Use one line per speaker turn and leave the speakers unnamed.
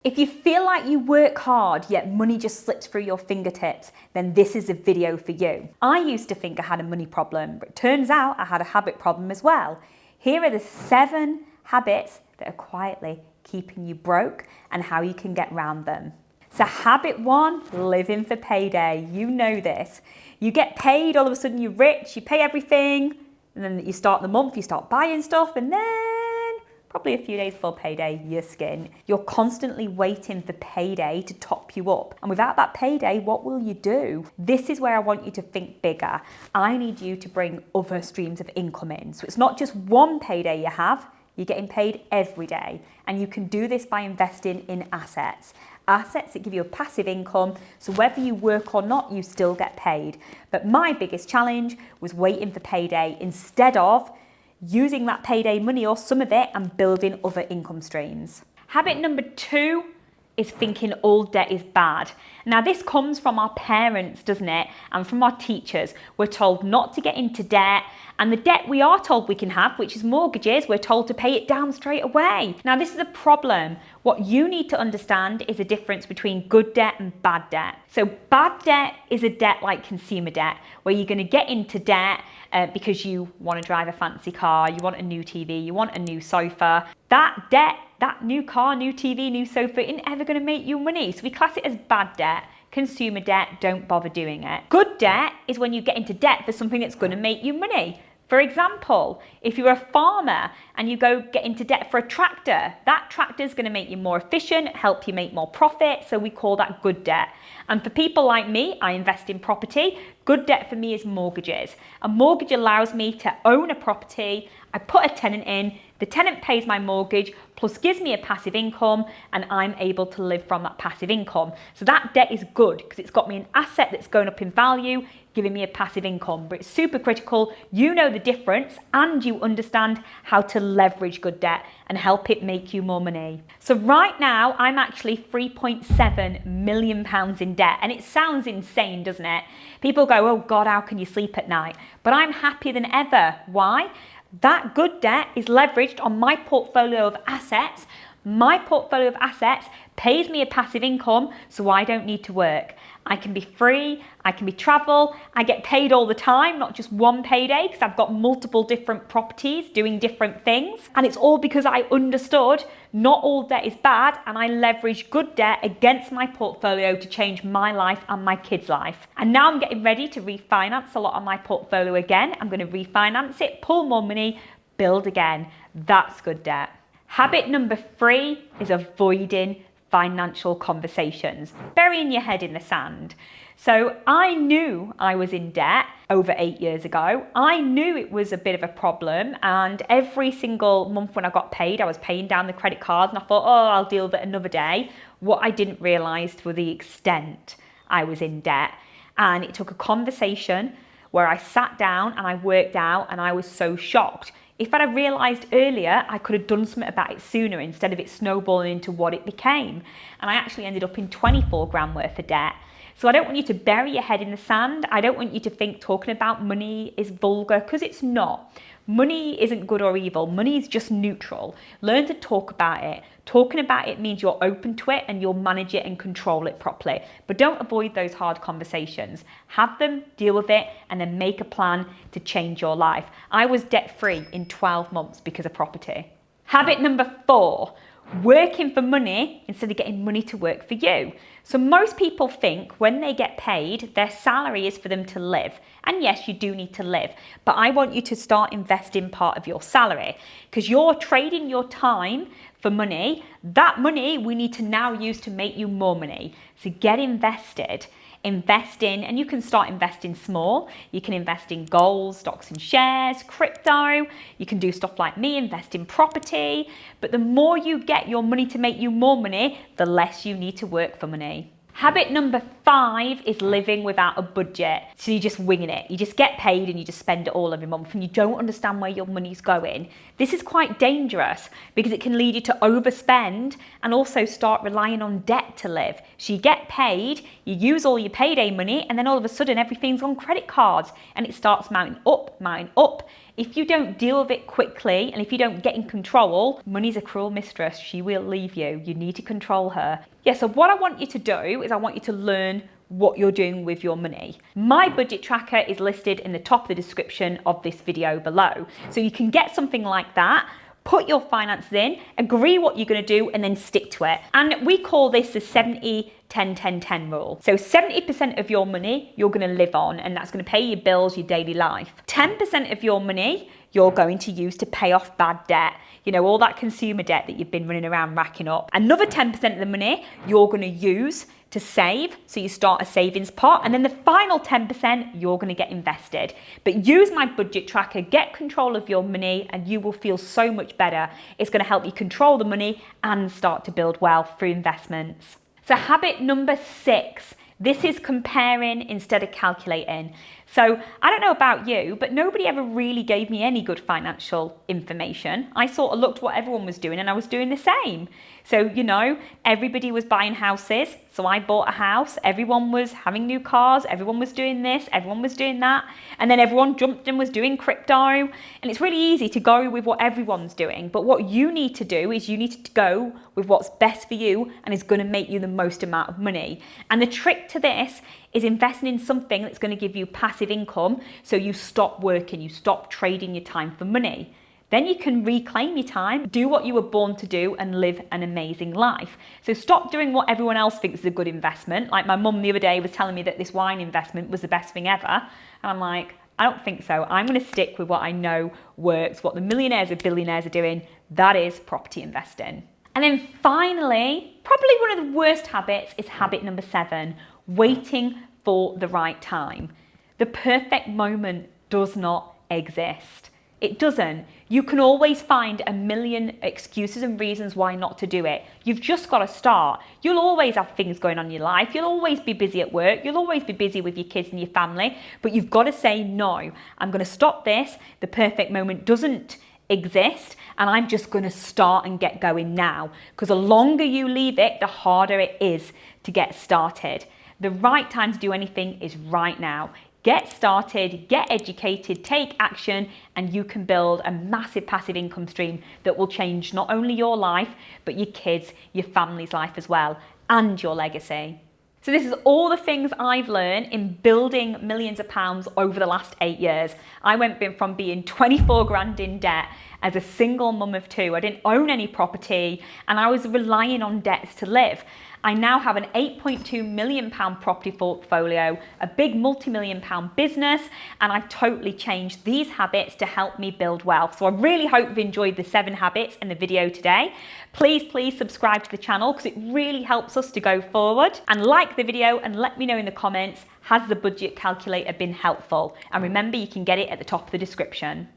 If you feel like you work hard yet money just slips through your fingertips, then this is a video for you. I used to think I had a money problem, but it turns out I had a habit problem as well. Here are the 7 habits that are quietly keeping you broke and how you can get around them. So habit 1, living for payday. You know this. You get paid, all of a sudden you're rich, you pay everything, and then you start the month, you start buying stuff, and then probably a few days before payday, you're skinned. You're constantly waiting for payday to top you up. And without that payday, what will you do? This is where I want you to think bigger. I need you to bring other streams of income in. So it's not just one payday you have, you're getting paid every day. And you can do this by investing in assets. Assets that give you a passive income, so whether you work or not, you still get paid. But my biggest challenge was waiting for payday instead of using that payday money or some of it and building other income streams. Habit number 2 is thinking all debt is bad. Now this comes from our parents, doesn't it? And from our teachers. We're told not to get into debt, and the debt we are told we can have, which is mortgages, we're told to pay it down straight away. Now this is a problem. What you need to understand is the difference between good debt and bad debt. So bad debt is a debt like consumer debt, where you're going to get into debt because you want to drive a fancy car, you want a new TV, you want a new sofa. That debt, that new car, new TV, new sofa, isn't ever going to make you money. So we class it as bad debt. Consumer debt, don't bother doing it. Good debt is when you get into debt for something that's going to make you money. For example, if you're a farmer and you go get into debt for a tractor, that tractor is going to make you more efficient, help you make more profit, so we call that good debt. And for people like me, I invest in property. Good debt for me is mortgages. A mortgage allows me to own a property, I put a tenant in, the tenant pays my mortgage, plus gives me a passive income, and I'm able to live from that passive income. So that debt is good because it's got me an asset that's going up in value, giving me a passive income. But it's super critical you know the difference and you understand how to leverage good debt and help it make you more money. So right now I'm actually £3.7 million in debt, and it sounds insane, doesn't it? People go, oh God, how can you sleep at night? But I'm happier than ever. Why? That good debt is leveraged on my portfolio of assets. My portfolio of assets pays me a passive income, so I don't need to work. I can be free, I can be travel, I get paid all the time, not just one payday, because I've got multiple different properties doing different things. And it's all because I understood not all debt is bad, and I leverage good debt against my portfolio to change my life and my kids' life. And now I'm getting ready to refinance a lot of my portfolio again. I'm going to refinance it, pull more money, build again. That's good debt. Habit number 3 is avoiding financial conversations, burying your head in the sand. So I knew I was in debt over 8 years ago. I knew it was a bit of a problem, and every single month when I got paid, I was paying down the credit cards, and I thought, oh, I'll deal with it another day. What I didn't realise was the extent I was in debt. And it took a conversation where I sat down and I worked out, and I was so shocked. If I'd have realised earlier, I could have done something about it sooner instead of it snowballing into what it became. And I actually ended up in 24 grand worth of debt. So I don't want you to bury your head in the sand. I don't want you to think talking about money is vulgar, because it's not. Money isn't good or evil. Money is just neutral. Learn to talk about it. Talking about it means you're open to it and you'll manage it and control it properly. But don't avoid those hard conversations. Have them, deal with it, and then make a plan to change your life. I was debt-free in 12 months because of property. Habit number 4, working for money instead of getting money to work for you. So most people think when they get paid, their salary is for them to live. And yes, you do need to live, but I want you to start investing part of your salary, because you're trading your time for money. That money we need to now use to make you more money. So get invested. Invest in, and you can start investing small. You can invest in gold, stocks and shares, crypto. You can do stuff like me, invest in property. But the more you get your money to make you more money, the less you need to work for money. Habit number 5 is living without a budget. So you're just winging it. You just get paid and you just spend it all every month, and you don't understand where your money's going. This is quite dangerous because it can lead you to overspend and also start relying on debt to live. So you get paid, you use all your payday money, and then all of a sudden everything's on credit cards and it starts mounting up. If you don't deal with it quickly and if you don't get in control, money's a cruel mistress. She will leave you. You need to control her. Yeah, so what I want you to do is I want you to learn what you're doing with your money. My budget tracker is listed in the top of the description of this video below. So you can get something like that, put your finances in, agree what you're going to do, and then stick to it. And we call this the 70-10-10-10 rule. So 70% of your money you're going to live on, and that's going to pay your bills, your daily life. 10% of your money you're going to use to pay off bad debt. You know, all that consumer debt that you've been running around racking up. Another 10% of the money you're going to use to save, so you start a savings pot, and then the final 10% you're going to get invested. But use my budget tracker, get control of your money, and you will feel so much better. It's going to help you control the money and start to build wealth through investments. So habit number 6, this is comparing instead of calculating. So I don't know about you, but nobody ever really gave me any good financial information. I sort of looked at what everyone was doing and I was doing the same. So, you know, everybody was buying houses, so I bought a house. Everyone was having new cars, everyone was doing this, everyone was doing that. And then everyone jumped and was doing crypto. And it's really easy to go with what everyone's doing. But what you need to do is you need to go with what's best for you and is going to make you the most amount of money. And the trick to this is investing in something that's going to give you passive income, so you stop working, you stop trading your time for money. Then you can reclaim your time, do what you were born to do, and live an amazing life. So stop doing what everyone else thinks is a good investment. Like my mum the other day was telling me that this wine investment was the best thing ever. And I'm like, I don't think so. I'm going to stick with what I know works, what the millionaires and billionaires are doing. That is property investing. And then finally, probably one of the worst habits is habit number 7, waiting for the right time. The perfect moment does not exist. It doesn't. You can always find a million excuses and reasons why not to do it. You've just got to start. You'll always have things going on in your life. You'll always be busy at work. You'll always be busy with your kids and your family. But you've got to say, no, I'm going to stop this. The perfect moment doesn't exist. And I'm just going to start and get going now. Because the longer you leave it, the harder it is to get started. The right time to do anything is right now. Get started, get educated, take action, and you can build a massive passive income stream that will change not only your life, but your kids, your family's life as well, and your legacy. So this is all the things I've learned in building millions of pounds over the last 8 years. I went from being 24 grand in debt as a single mum of 2. I didn't own any property and I was relying on debts to live. I now have an £8.2 million property portfolio, a big multi-million pound business, and I've totally changed these habits to help me build wealth. So I really hope you've enjoyed the 7 habits in the video today. Please subscribe to the channel because it really helps us to go forward. And like the video and let me know in the comments, has the budget calculator been helpful? And remember, you can get it at the top of the description.